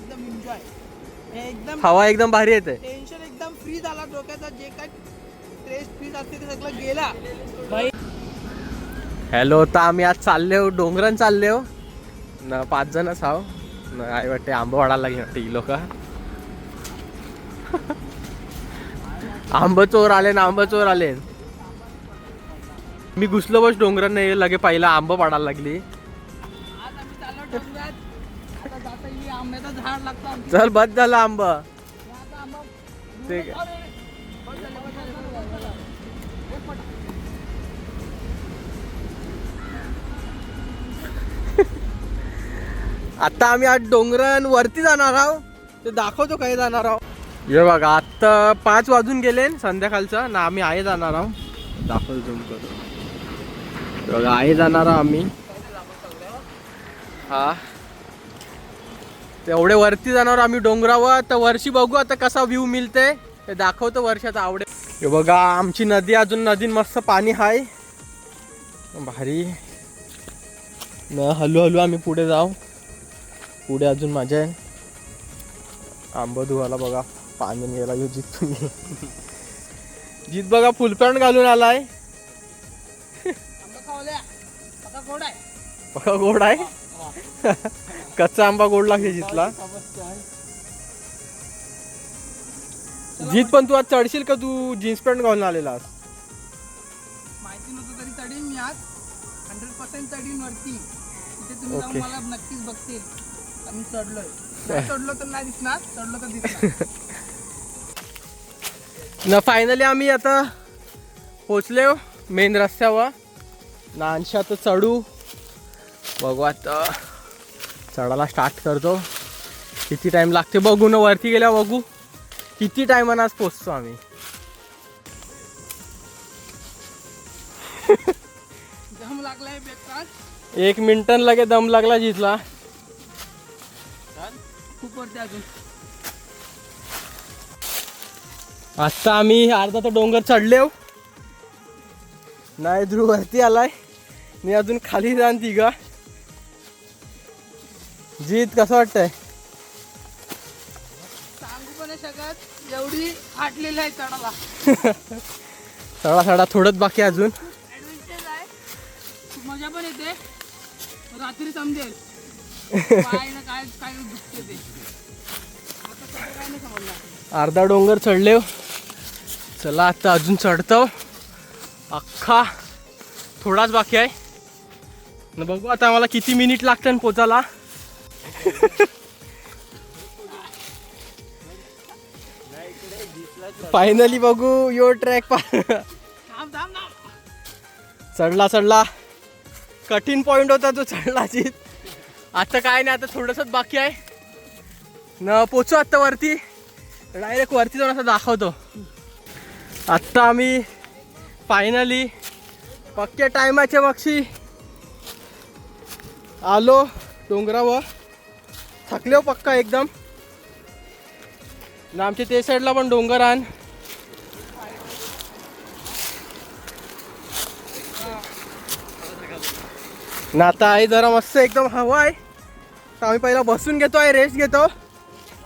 एकदम एन्जॉय, एकदम हवा एकदम भारी येते, टेन्शन एकदम फ्री झाला डोक्याचा, जे काय स्ट्रेस फ्री असते ते सगळं गेला भाई. हॅलो, तर आम्ही आज चालले हो डोंगरान चालले हो न 5 जणच आहो न. आई वाटते आंबा वाढायला लागली वाटते ही लोक. आंब चोर आले ना, आंब चोर आले. मी घुसलो बस डोंगरान, नाही लगे पहिला आंब पाडायला लागली. आज आम्ही चाललो डोंगरात. आता जाता येईल आंब्याचं झाड लागतं आमचं. चल बस झालं आंब. आता आंबा ते बस झाले, बस झाले, बस झाले. एक पट. आता आम्ही आज डोंगरान वरती जाणार आहोत, ते दाखवतो काही जाणार आहोत. हे बघा आता 5 वाजून गेले संध्याकाळचं ना, आम्ही आहे जाणार आहोत. दाखवतो झूम करू. बघा आहे जाणार आहोत आम्ही. हा तेवढे वरती जाणार आम्ही डोंगरावर. तर वर्षी बघू आता कसा व्ह्यू मिळते ते दाखवतो वर्षाचा. आवडे हे बघा आमची नदी, अजून नदीत मस्त पाणी आहे भारी न. हळूहळू आम्ही पुढे जाऊ, पुढे अजून मजा आहे. आंब धुवायला बघा पाणी गेला येऊ जीत. तुम्ही जीत बघा फुल पॅन्ट घालून आलाय. आंबा खावल्या, आता गोड आहे. बघा गोड आहे. कच्चा आंबा गोड लागते जीतला. जीत पण तू आज चढशील का? तू जीन्स पॅन्ट घालून आलेलास. माहिती नव्हतं तरी चढीन मी आज, 100% चढीन वरती. तिथे तुम्ही जाऊन ओके. मला नक्कीच बघतील आम्ही चढलोय. नाही चढलो तर नाही दिसणार, चढलो तर दिसणार. न फायनली आम्ही आता पोचलो मेन रस्त्यावर ना. आणशी आता चढू, बघू आता चढायला स्टार्ट करतो. किती टाइम लागते बघू ना, वरती गेल्यावर बघू किती टायमानं आज पोचतो आम्ही. दम लागलाय बेकार, 1 मिनिटान लगे दम लागला जिथला. खूप वरती अजून. आता आम्ही अर्धा तर डोंगर चढले हो नाही. ध्रुव वरती आलाय, मी अजून खाली जाण तिघा. जीत कसं वाटतंय? सांगू पण नाही शकत, एवढी आटलेली आहे चढायला. सडा सडा थोडंच बाकी अजून. ऍडव्हेंचर आहे, खूप मजा पण येते. रात्री समजेल काय ना काय काय दुखते ते. आता सध्या काय नाही समजणार. अर्धा डोंगर चढले हो. चला आता अजून चढतो, अख्खा थोडाच बाकी आहे न. बघू आता आम्हाला किती मिनिट लागतं पोचायला. फायनली बघू यो ट्रॅक थांब थांब थांब. चढला चढला. कठीण पॉइंट होता तो चढला जीत. आता काय नाही, आता थोडंसंच बाकी आहे न. पोचू आता वरती, डायरेक्ट वरती जाऊन असं दाखवतो. आत्ता आम्ही फायनली पक्क्या टायमाच्या मागशी आलो डोंगरावर. थकले पक्का एकदम ना. आमच्या ते साईडला पण डोंगर आण. ना आता आहे जरा मस्त एकदम हवा आहे. तर आम्ही पहिला बसून घेतो आहे, रेस्ट घेतो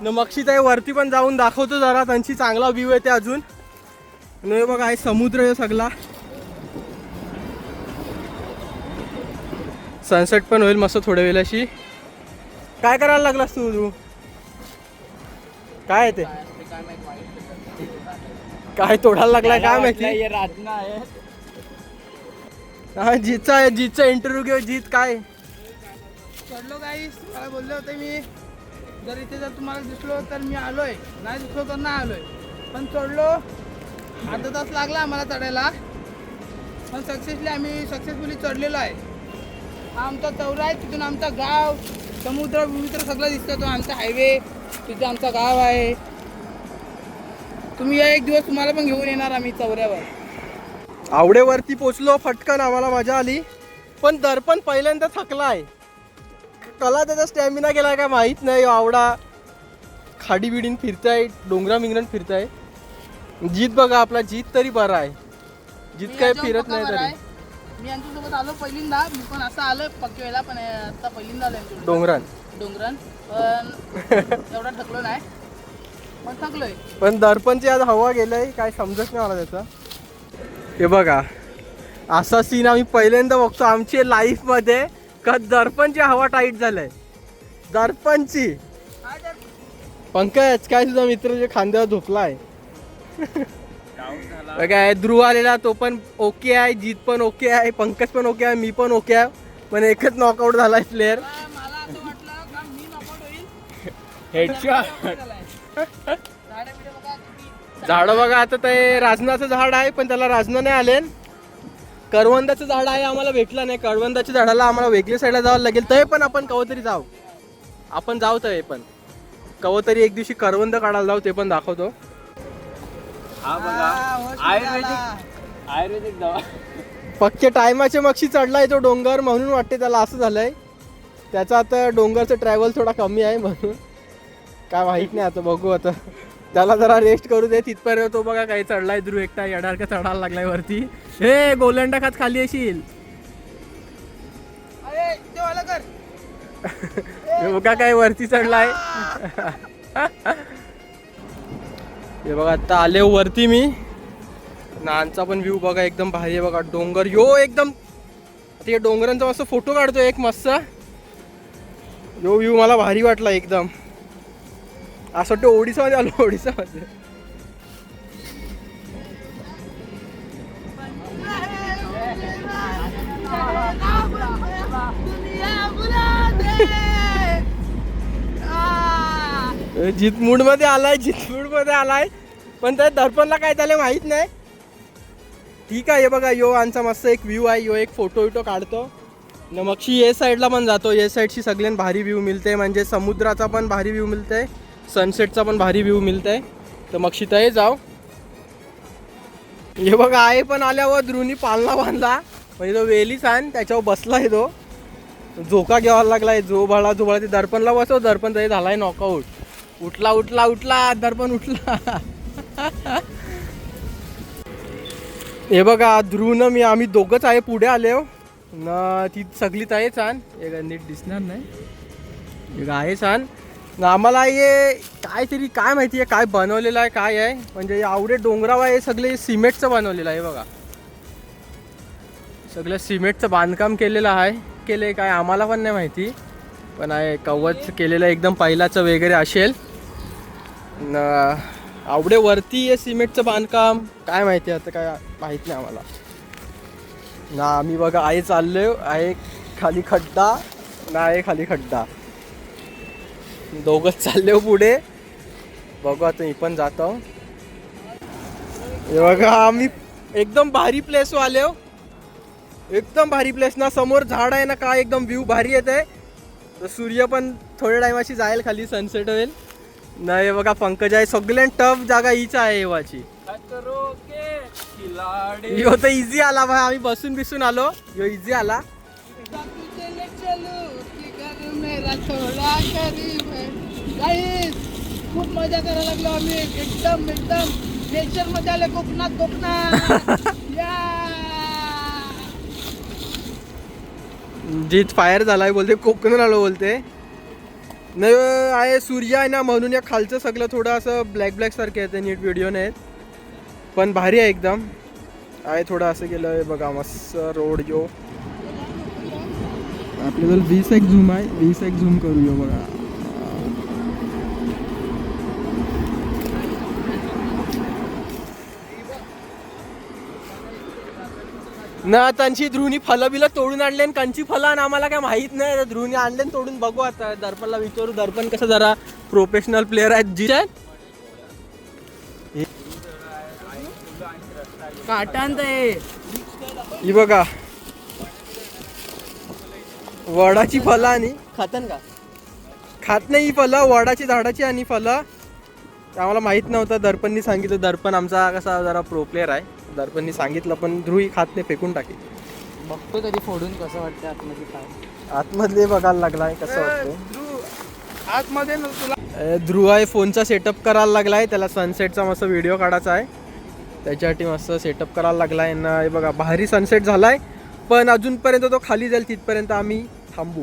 न. मगशी ते वरती पण जाऊन दाखवतो जरा, त्यांची चांगला व्ह्यू येते अजून. न बघा आहे समुद्र आहे सगळा. सनसेट पण होईल मस्त थोड्या वेळाशी. काय करायला लागलास तू? काय आहे ते? काय तोडायला लागलाय काय माहिती. राजना आहे. हा जीतचा आहे, जीतचा इंटरव्ह्यू घेऊ. जीत काय चढलो गाईस, मला बोलले होते मी जर इथे जर तुम्हाला दिसलो तर मी आलोय, नाही दिसलो तर नाही आलोय. पण चढलो, अर्धा तास लागला आम्हाला चढायला, पण सक्सेसफुली चढलेलो आहे. हा आमचा चौरा आहे, तिथून आमचा गाव, समुद्र विमुद्र सगळं दिसतं. तो आमचा हायवे, तिथे आमचा गाव आहे. तुम्ही या एक दिवस, तुम्हाला पण घेऊन येणार आम्ही चौऱ्यावर. आवडेवरती पोचलो फटकन, आम्हाला मजा आली. पण दर्पण पहिल्यांदा थकला आहे. कला त्याचा स्टॅमिना गेला काय माहीत नाही. आवडा खाडी बिडीन फिरताय, डोंगरा मिंगरण फिरताय. जीत बघा आपला जीत तरी बरा आहे. जीत काय फिरत नाही तरी. मी यांच्यासोबत आलो पहिल्यांदा, मी पण असं आलो पक्की वेळेला, पण आता पहिल्यांदा आलो डोंगरान. पण एवढा थकलो नाही, पण थकलोय. पण दर्पणची आज हवा गेलंय, काय समजत नाही मला त्याचा. हे बघा असा सीन आम्ही पहिल्यांदा बघतो आमच्या लाईफ मध्ये का दर्पणची हवा टाईट झालंय. दर्पणची. पंकज काय तुझा मित्र जे खांद्यावर झोपलाय. काय ध्रुव आलेला तो पण ओके आहे, जीत पण ओके आहे, पंकज पण ओके आहे, मी पण ओके आहे. पण एकच नॉकआउट झालाय प्लेअर. मला असं वाटलं का मी नॉकआउट होईल. हेडशॉट. झाडं बिडं बघा किती. झाडं बघा आता ते राजनाचं झाड आहे पण त्याला राजनं नाही आले. करवंदाचं झाड आहे आम्हाला भेटलं नाही. करवंदाच्या झाडाला आम्हाला वेगळ्या साईडला जावं लागेल. ते पण आपण कवतरी जाऊ. आपण जाऊ तर पण कवतरी एक दिवशी करवंद काढायला जाऊ, ते पण दाखवतो. आयुर्वेदिक दवा. पक्के टायमाचे मक्षी चढलाय तो डोंगर म्हणून वाटते त्याला असं झालंय. त्याचा आता डोंगरचं ट्रॅव्हल थोडा कमी आहे म्हणून काय माहित नाही. आता बघू, आता त्याला जरा रेस्ट करू दे. तिथपर्यंत तो बघा काही चढलाय. ध्रुव एकटा येडारका चढायला लागलाय वरती. हे गोलंडा खात खाली येशील. अरे ते वाला कर. हे बघा काय वरती चढलाय. हे बघा आता आले वरती मी. नानचा पण व्ह्यू बघा एकदम भारी आहे बघा. डोंगर यो एकदम ते डोंगरांचा मस्त फोटो काढतो एक मस्त. यो व्ह्यू मला भारी वाटला एकदम. असं वाटतं ओडिसामध्ये आलो. ओडिसामध्ये जित मूड मध्ये आलाय. जित मूड मध्ये आलाय पण त्या दर्पणला काय झालं माहित नाही. ठीक आहे. हे बघा यो आमचा मस्त एक व्ह्यू आहे. यो एक फोटो विटो काढतो न मगशी ये साईडला पण जातो. ये साईडची सगळ्यांना भारी व्ह्यू मिळते. म्हणजे समुद्राचा पण भारी व्ह्यू मिळते, सनसेटचा पण भारी व्ह्यू मिळते. तर मग शिताही जाऊ. हे बघा आहे पण आल्यावर ध्रुवनी पालना बांधला. म्हणजे तो वेलीच आहे त्याच्यावर बसलाय. तो झोका घ्यावा लागलाय. झोबाळा ते दर्पणला बसव. दर्पण तरी झालाय नॉकआउट. उठला उठला उठला दर्पण उठला. हे बघा ध्रुवनं मी आम्ही दोघंच आहे पुढे आले हो ना. ती सगळी आहे छान. हे नीट दिसणार नाही. हे आहे छान ना. आम्हाला हे काहीतरी काय माहिती आहे काय बनवलेलं आहे काय आहे. म्हणजे आवडे डोंगरावर हे सगळे सिमेंटचं बनवलेलं आहे बघा. सगळं सिमेंटचं बांधकाम केलेलं आहे. केले काय आम्हाला पण नाही माहिती. पण आहे कवच केलेलं एकदम पहिलाचं वगैरे असेल ना. आवडे वरती हे सिमेंटचं बांधकाम काय माहिती आता काय माहीत नाही आम्हाला ना. आम्ही बघा आहे चाललो आहे खाली खड्डा ना. आहे खाली खड्डा. दोघंच चालले हो पुढे. बघू आता मी पण जातो. हे बघा आम्ही एकदम भारी प्लेस आले हो. एकदम भारी प्लेस ना. समोर झाड आहे ना काय एकदम व्ह्यू भारी येत आहे. तर सूर्य पण थोड्या टायमाची जाईल खाली. सनसेट होईल ना. हे बघा पंकज आहे. सगळ्यात टफ जागा हीच आहे येवाची. यो तर इझी आला भाई. आम्ही बसून बिसून आलो. यो इझी आला. खूप मजा करायला लागलो आम्ही. एकदम एकदम नेचर मध्ये आले. कोकणात जीत फायर झालाय बोलते. कोकणात आलो बोलते. नाही आहे सूर्य आहे ना म्हणून या खालचं सगळं थोडं असं ब्लॅक ब्लॅक सारखं येतं. नीट व्हिडिओ नाहीत पण भारी आहे एकदम. आहे थोडं असं केलं आहे बघा मस्त रोड. जो आपल्याला 20x झूम आहे. 20x झूम करूया बघा. ना त्यांची ध्रुवनी फलं बिलं तोडून आणले. कंची फलं आणि आम्हाला काय माहित नाही. ध्रुवनी आणले तोडून. बघू आता दर्पणला विचारू. दर्पण कसं जरा प्रोफेशनल प्लेअर आहेत. जी काटांत ही बघा वडाची फलं आणि खातन का खात नाही. ही फलं वडाची झाडाची आणि फलं आम्हाला माहित नव्हतं. दर्पणनी सांगितलं. दर्पण आमचा कसा जरा प्रो प्लेअर आहे. दर्पणनी सांगितलं पण ध्रुवी खात नाही. फेकून टाकी. बघतो कधी फोडून कसं वाटतं आतमध्ये काय. आतमधले बघायला लागलाय कसं वाटतं. आतमध्ये तुला ध्रुव आहे फोनचा सेटअप करायला लागलाय. त्याला सनसेटचा मस्त व्हिडिओ काढायचा आहे. त्याच्यासाठी मस्त सेटअप करायला लागलाय ना. हे बघा भारी सनसेट झालाय पण अजूनपर्यंत तो खाली जाईल तिथपर्यंत आम्ही थांबू.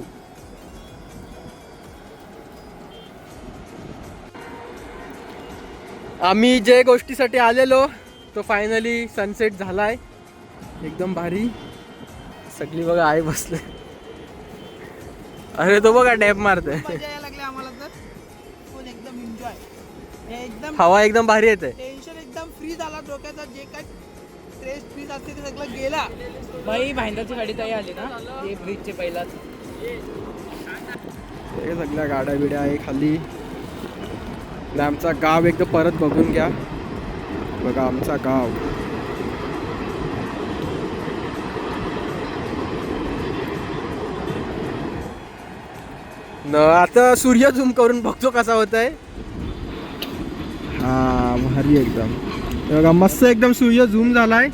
आम्ही जे गोष्टीसाठी आलेलो तो फायनली सनसेट झालाय. एकदम भारी. सगळी बघा आहे बसले. अरे तो बघा डॅप मारतोय. मजा यायला लागली आम्हाला तर फुल एकदम एन्जॉय. एकदम हवा एकदम भारी येते. टेन्शन एकदम फ्री झाला डोक्याचा. जे काय स्ट्रेस फ्री असते ते सगळं गेला. बाई भाईंदरची गाडी ताई आली ना ते ब्रिजचे पहिलाच. हे सगळ्या गाड्या बिड्या आहे खाली. आणि आमचा गाव एकदम परत बघून घ्या. बघा आमचा गाव. न आता सूर्य झूम करून बघतो कसा होत आहे. हा भारी एकदम. हे बघा मस्त एकदम सूर्य झूम झालाय.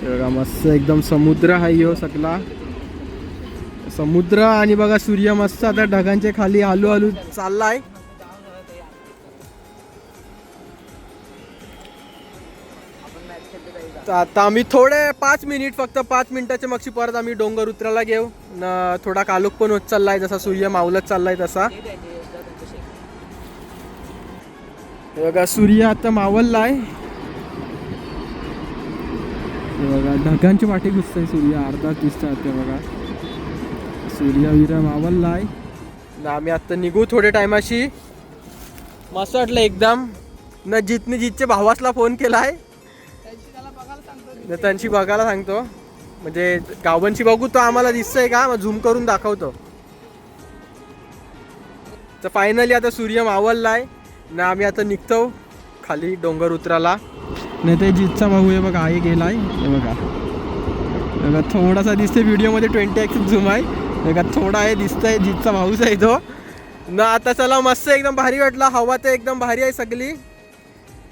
हे बघा मस्त एकदम समुद्र आहे ह्यो सगळा. समुद्र आणि बघा सूर्य मस्त आता ढगांच्या खाली हलू हलू चाललाय. तर आता आम्ही थोडे 5 मिनिट फक्त 5 मिनिटाच्या मगशी परत आम्ही डोंगर उतरायला घेऊ न. थोडा कालोख पण होत चाललाय जसा सूर्य मावलत चाललाय तसा. हे बघा सूर्य आता मावललाय. हे बघा ढगांची वाटे घुसतंय सूर्य अर्धा दिसतोय आता बघा. सूर्य विरा मावललाय. आम्ही आता निघू थोडे टायमाशी. मस्त वाटलं एकदम. न जितच्या भावासला फोन केलाय त्यांची बघायला सांगतो. म्हणजे गावांशी बघू तो आम्हाला दिसतंय का मग झूम करून दाखवतो. तर फायनली आता सूर्य मावललाय ना. आम्ही आता निघतो खाली डोंगर उतराला. नाही ते जितचा भाऊ आहे बघा आहे गेलाय. हे बघा बघा थोडासा दिसतोय व्हिडिओमध्ये 20x झूम आहे. बघा थोडा आहे दिसतंय जितचा भाऊच आहे तो न. आता चला मस्त एकदम भारी वाटला. हवा तर एकदम भारी आहे सगळी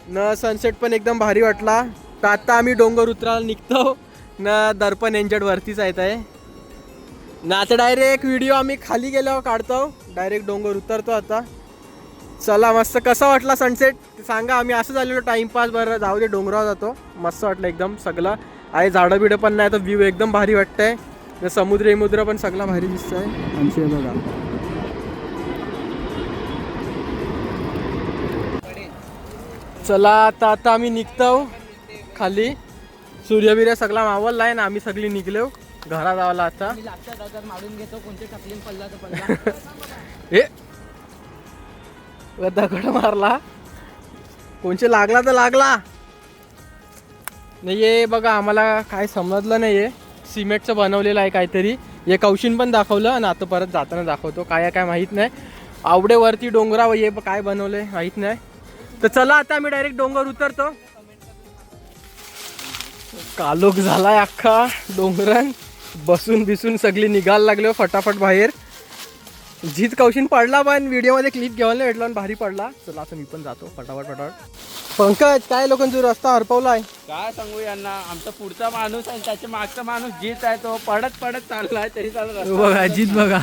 न. सनसेट पण एकदम भारी वाटला. तर आता आम्ही डोंगर उतरायला निघतो न. दर्पण एंजड वरतीच येत आहे ना. आता डायरेक्ट व्हिडिओ आम्ही खाली गेल्यावर काढतो. डायरेक्ट डोंगर उतरतो आता. चला मस्त कसा वाटला सनसेट सांगा. आम्ही असं झालेलो टाइमपास बरं जाऊ दे डोंगरावर जातो. मस्त वाटलं एकदम सगळं आहे. झाडं बिडं पण नाही तर व्ह्यू एकदम भारी वाटतंय. समुद्र पण सगळा भारी दिसतंय. आमचे बघा चला आता आम्ही निघतो खाली. सूर्यबिर्या सगळा मावलला आहे ना. आम्ही सगळी निघलो घरा जावाला आता. मारून घेतो कोणते टाकलीन पडला तर पडला. हे दगड मारला कोणचे लागला तर लागला नाही. हे बघा आम्हाला काय समजलं नाही. हे सिमेंटचं बनवलेलं आहे काहीतरी. हे कौशीन पण दाखवलं आणि आता परत जाताना दाखवतो काय काय माहीत नाही. आवडेवरती डोंगरावर हे काय बनवलंय माहीत नाही. तर चला आता आम्ही डायरेक्ट डोंगर उतरतो. कालोख झालाय अख्खा डोंगरान. बसून बिसून सगळी निघायला लागलो फटाफट बाहेर. जीत कौशीन पडला पण व्हिडिओमध्ये क्लिप घ्यायला नाही भेटला आणि भारी पडला. चला आता मी पण जातो फटाफट. पंकज काय लोकांचा रस्ता हरपवलाय. काय सांगू यांना. आमचा पुढचा माणूस आणि त्याच्या मागचा माणूस जीत आहे तो पडत चाललाय तरी चालत. बघा जीत बघा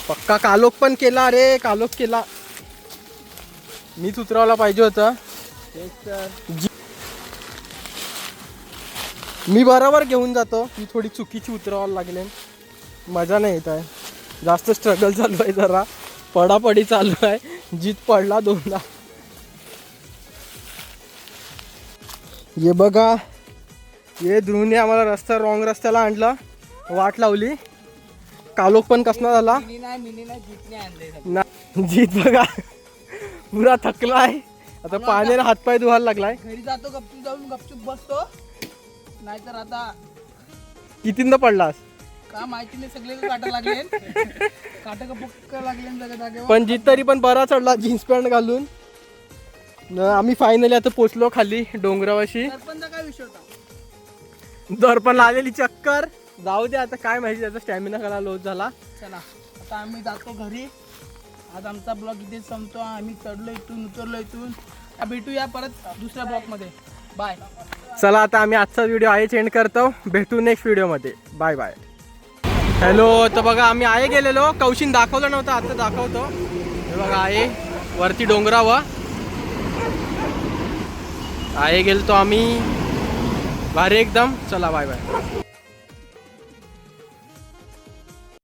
पक्का कालोख पण केला. अरे कालोख केला. मीच उतरावला पाहिजे होतं. मी बरोबर घेऊन जातो. ती थोडी चुकीची उतरावायला लागले. मजा नाही येत आहे. जास्त स्ट्रगल चालू आहे जरा. पडापडी चालू आहे. जीत पडला 2दा. हे बघा हे ध्रुवने आम्हाला रॉंग रस्त्याला आणलं. वाट लावली. कालोख पण कसला झाला ना. जीत बघा पुरा थकलाय आता. पाण्याने हातपाय धुवायला लागलाय. घरी जातो गपचूप जाऊन गपचूप बसतो. नाहीतर आता कितींदा पडलास का माहिती नाही. सगळे काटा लागले काटा कपक लागले जागेवर. पण जीत तरी पण बरा चढला जीन्स पॅन्ट घालून. आम्ही फायनली आता पोचलो खाली डोंगरावाशी. सरपंच काय विषय होता. दर्पण आलेली चक्कर. जाऊ दे आता काय माहिती त्याचा स्टॅमिना कला लॉस झाला. चला आता आम्ही जातो घरी. आज आमचा ब्लॉग इथे संपतो. आम्ही चढलो इथून उतरलो इथून. भेटूया परत दुसऱ्या ब्लॉगमध्ये. बाय. चला आता आम्ही आजचा व्हिडिओ आहे एंड करतो. भेटू नेक्स्ट व्हिडिओमध्ये. Bye bye. हॅलो. तर बघा आम्ही आहे गेलेलो. कौशीन दाखवलं नव्हतं आता दाखवतो. हे बघा आहे वरती डोंगरावर आहे गेलतो आम्ही. भारी एकदम. चला बाय बाय.